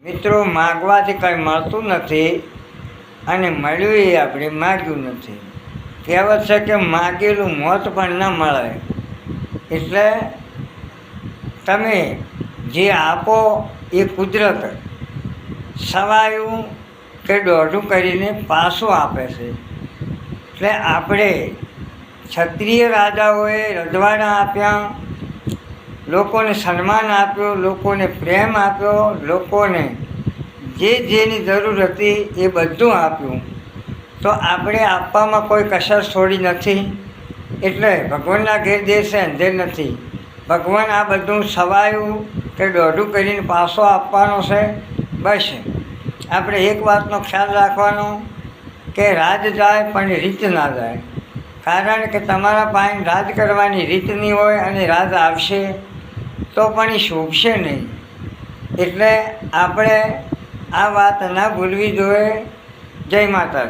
મિત્રો, માગવાથી કંઈ મળતું નથી અને મળ્યું એ આપણે માગ્યું નથી. કહેવત છે કે માગેલું મોત પણ ન મળે. એટલે તમે જે આપો એ કુદરત સવાયું કે દોઢું કરીને પાછું આપે છે. એટલે આપણે ક્ષત્રિય રાજાઓએ રજવાડા આપ્યા, લોકોને સન્માન આપ્યું, લોકોને પ્રેમ આપ્યો, લોકોને જે જેની જરૂર હતી એ બધું આપ્યું. તો આપણે આપવામાં કોઈ કસર છોડી નથી. એટલે ભગવાનના ઘેર દેશે અંધેર નથી. ભગવાન આ બધું સવાયું કે દોઢું કરીને પાછો આપવાનો છે. બસ આપણે એક વાતનો ખ્યાલ રાખવાનો કે રાજ જાય પણ રીત ના જાય. કારણ કે તમારા પાસે રાજ કરવાની રીત નહીં હોય અને રાજ આવશે તો પણ એ શોભશે નહીં. એટલે આપણે આ વાત ના ભૂલવી જોઈએ. જય માતા.